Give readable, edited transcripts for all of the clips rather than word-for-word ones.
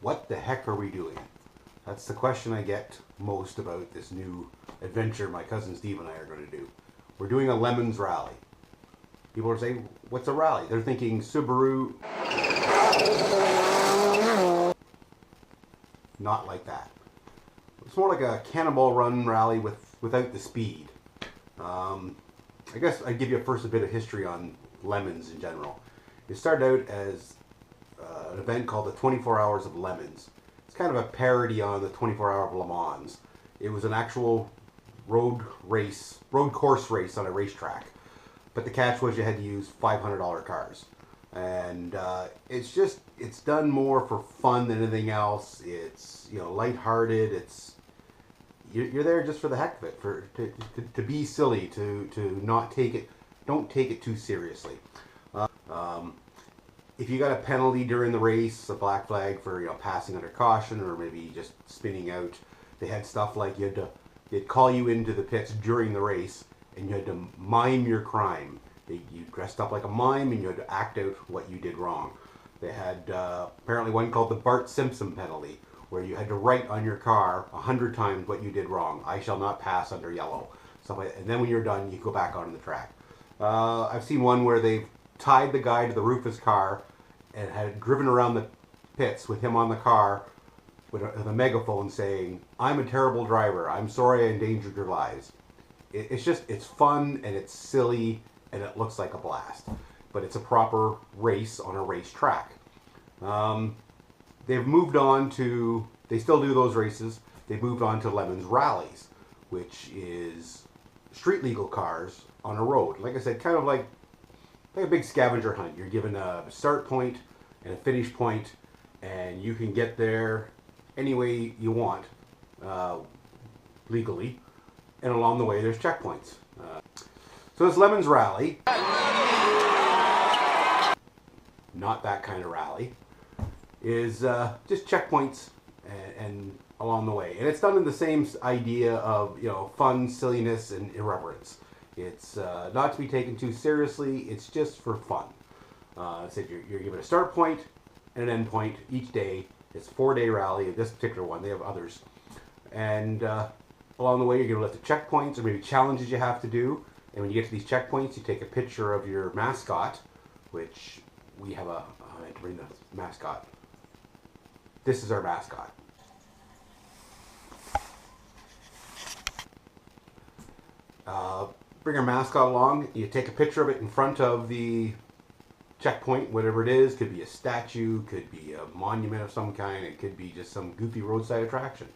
what the heck are we doing? That's the question I get most about this new adventure my cousin Steve and I are going to do. We're doing a Lemons rally. People are saying, what's a rally? They're thinking Subaru. Not like that. It's more like a cannonball run rally without the speed. I guess I'd give you first a bit of history on Lemons in general. It started out as an event called the 24 Hours of Lemons. It's kind of a parody on the 24 Hour of Le Mans. It was an actual road course race on a racetrack. But the catch was you had to use $500 cars. And it's done more for fun than anything else. It's, lighthearted. You're there just for the heck of it, to be silly, to not don't take it too seriously. If you got a penalty during the race, a black flag for passing under caution or maybe just spinning out, they had stuff like they'd call you into the pits during the race and you had to mime your crime. You dressed up like a mime and you had to act out what you did wrong. They had apparently one called the Bart Simpson penalty, where you had to write on your car 100 times what you did wrong. I shall not pass under yellow. Stuff like that. And then when you're done, you go back on the track. I've seen one where they've tied the guy to the roof of his car and had driven around the pits with him on the car with a megaphone saying, "I'm a terrible driver. I'm sorry I endangered your lives." It's fun and it's silly and it looks like a blast. But it's a proper race on a racetrack. They've moved on to, they still do those races, they've moved on to Lemons rallies, which is street legal cars on a road. Like I said, kind of like a big scavenger hunt. You're given a start point and a finish point, and you can get there any way you want, legally, and along the way there's checkpoints. So this Lemons rally, not that kind of rally, is just checkpoints and along the way. And it's done in the same idea of, fun, silliness, and irreverence. It's not to be taken too seriously. It's just for fun. So you're given a start point and an end point each day. It's a 4-day rally. This particular one, they have others. And along the way, you're going to lift the checkpoints or maybe challenges you have to do. And when you get to these checkpoints, you take a picture of your mascot, which we have I had to bring the mascot. This is our mascot. Bring our mascot along. You take a picture of it in front of the checkpoint, whatever it is. Could be a statue, could be a monument of some kind. It could be just some goofy roadside attraction.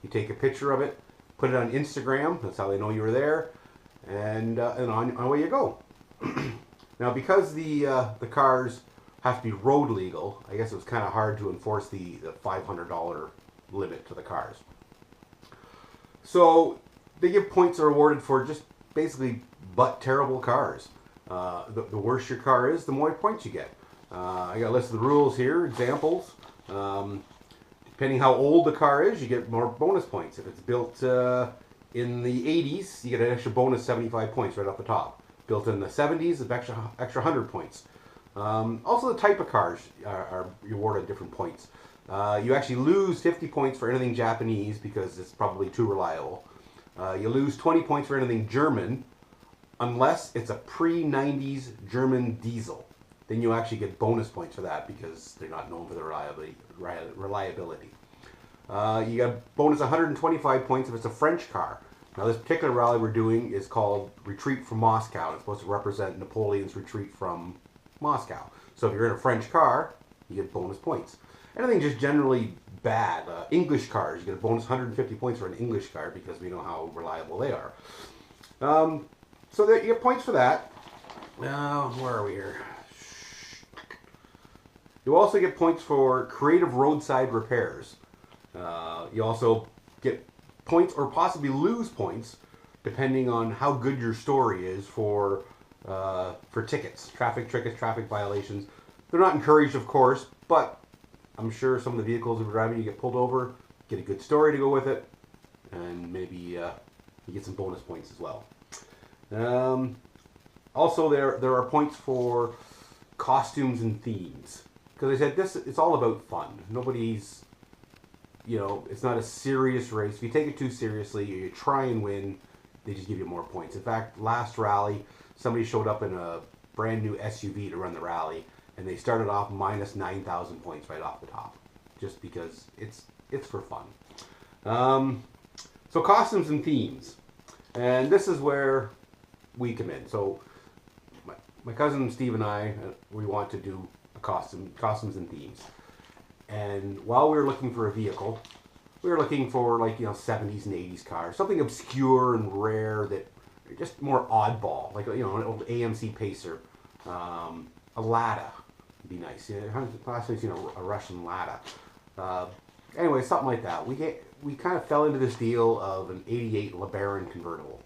You take a picture of it, put it on Instagram. That's how they know you were there, and on away you go. Now, because the cars have to be road legal, I guess it was kind of hard to enforce the $500 limit to the cars. So they give points are awarded for just basically terrible cars. The worse your car is, the more points you get. I got a list of the rules here, examples. Depending how old the car is, you get more bonus points. If it's built in the 80s, you get an extra bonus 75 points right off the top. Built in the 70s, it's extra 100 points. Also, the type of cars are awarded different points. You actually lose 50 points for anything Japanese because it's probably too reliable. You lose 20 points for anything German unless it's a pre-90s German diesel. Then you actually get bonus points for that because they're not known for their reliability. You got bonus 125 points if it's a French car. Now, this particular rally we're doing is called Retreat from Moscow. It's supposed to represent Napoleon's retreat from Moscow. So if you're in a French car, you get bonus points. Anything just generally bad. English cars, you get a bonus 150 points for an English car because we know how reliable they are. So you get points for that. Now, where are we here? You also get points for creative roadside repairs. You also get points or possibly lose points depending on how good your story is for tickets, traffic tickets, traffic violations. They're not encouraged, of course, but I'm sure some of the vehicles you're driving, you get pulled over, get a good story to go with it, and maybe you get some bonus points as well. Also, there are points for costumes and themes. because I said it's all about fun. Nobody's, it's not a serious race. If you take it too seriously, you try and win, they just give you more points. In fact, last rally, somebody showed up in a brand new SUV to run the rally, and they started off minus 9,000 points right off the top, just because it's for fun. So costumes and themes, and this is where we come in. So my cousin Steve and I, we want to do a costumes and themes. And while we were looking for a vehicle, we were looking for 70s and 80s cars, something obscure and rare that just more oddball, like an old AMC Pacer, a Lada would be nice. Last time I've seen a Russian Lada. Anyway, something like that. We kind of fell into this deal of an '88 LeBaron convertible,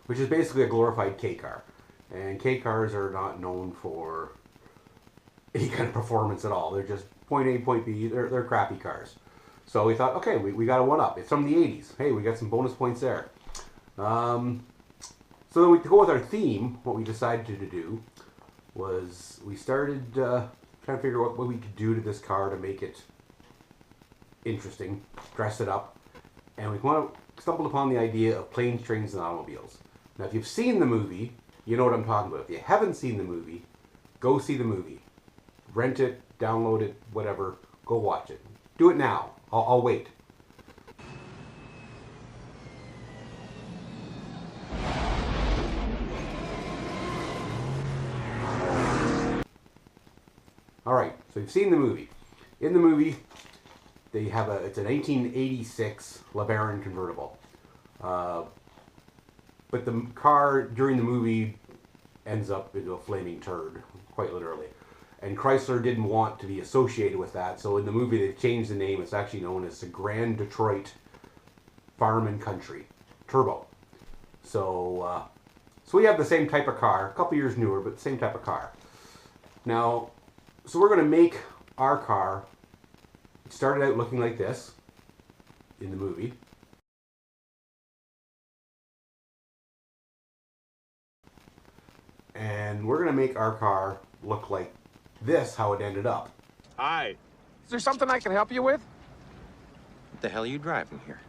which is basically a glorified K car. And K cars are not known for any kind of performance at all. They're just point A, point B. They're crappy cars. So we thought, okay, we got a one-up. It's from the 80s. Hey, we got some bonus points there. So then to go with our theme, what we decided to do was we started trying to figure out what we could do to this car to make it interesting, dress it up, and we stumbled upon the idea of planes, trains, and automobiles. Now, if you've seen the movie, you know what I'm talking about. If you haven't seen the movie, go see the movie. Rent it, download it, whatever. Go watch it. Do it now. I'll wait. All right, so you've seen the movie. In the movie, they have it's a 1986 LeBaron convertible. But the car during the movie ends up into a flaming turd, quite literally. And Chrysler didn't want to be associated with that, so in the movie they've changed the name. It's actually known as the Grand Detroit Farm and Country Turbo. So we have the same type of car, a couple years newer, but the same type of car. Now, so we're going to make our car. It started out looking like this in the movie. And we're going to make our car look like this, how it ended up. Hi. Is there something I can help you with? What the hell are you driving here?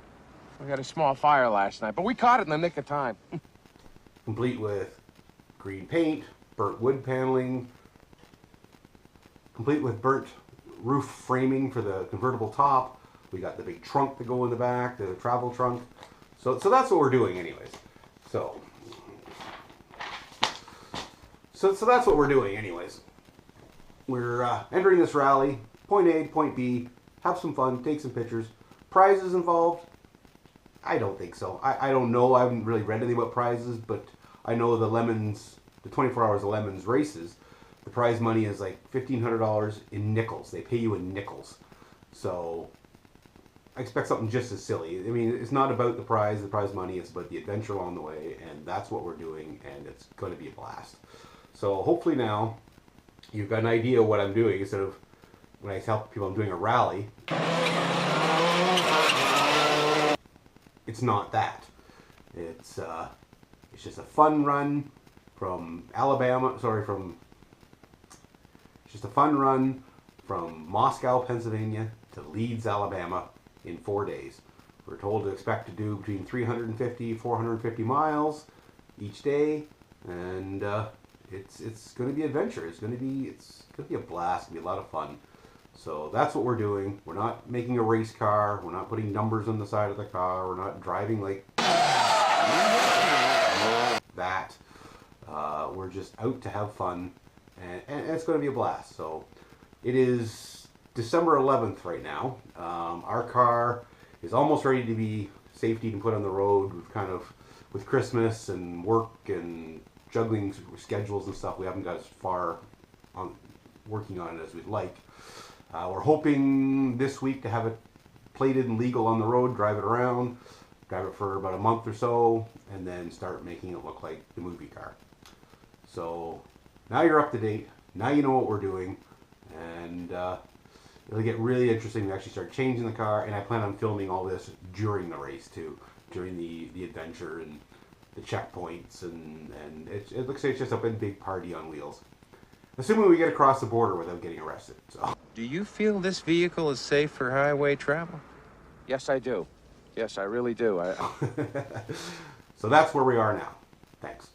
We had a small fire last night, but we caught it in the nick of time. Complete with green paint, burnt wood paneling, complete with burnt roof framing for the convertible top. We got the big trunk to go in the back, the travel trunk. So that's what we're doing anyways. So that's what we're doing anyways. We're entering this rally, point A, point B, have some fun, take some pictures. Prizes involved? I don't think so. I don't know. I haven't really read anything about prizes, but I know the 24 Hours of Lemons races, the prize money is like $1,500 in nickels. They pay you in nickels. So I expect something just as silly. I mean, it's not about the prize money. It's about the adventure along the way, and that's what we're doing, and it's going to be a blast. So hopefully now you've got an idea of what I'm doing instead of when I tell people I'm doing a rally. It's not that. It's just a fun run from Moscow, Pennsylvania to Leeds, Alabama in 4 days. We're told to expect to do between 350, 450 miles each day, and it's going to be adventure. It's going to be a blast. It's going to be a lot of fun. So that's what we're doing. We're not making a race car. We're not putting numbers on the side of the car. We're not driving like that. We're just out to have fun, and it's going to be a blast. So it is December 11th right now. Our car is almost ready to be safety and put on the road. We've kind of, with Christmas and work and juggling schedules and stuff, we haven't got as far on working on it as we'd like. We're hoping this week to have it plated and legal on the road, drive it around, drive it for about a month or so, and then start making it look like the movie car. So now you're up to date. Now you know what we're doing, and it'll get really interesting to actually start changing the car. And I plan on filming all this during the race too, during the adventure and the checkpoints, and it looks like it's just a big party on wheels. assuming we get across the border without getting arrested. So. Do you feel this vehicle is safe for highway travel? Yes, I do. Yes, I really do. So that's where we are now. Thanks.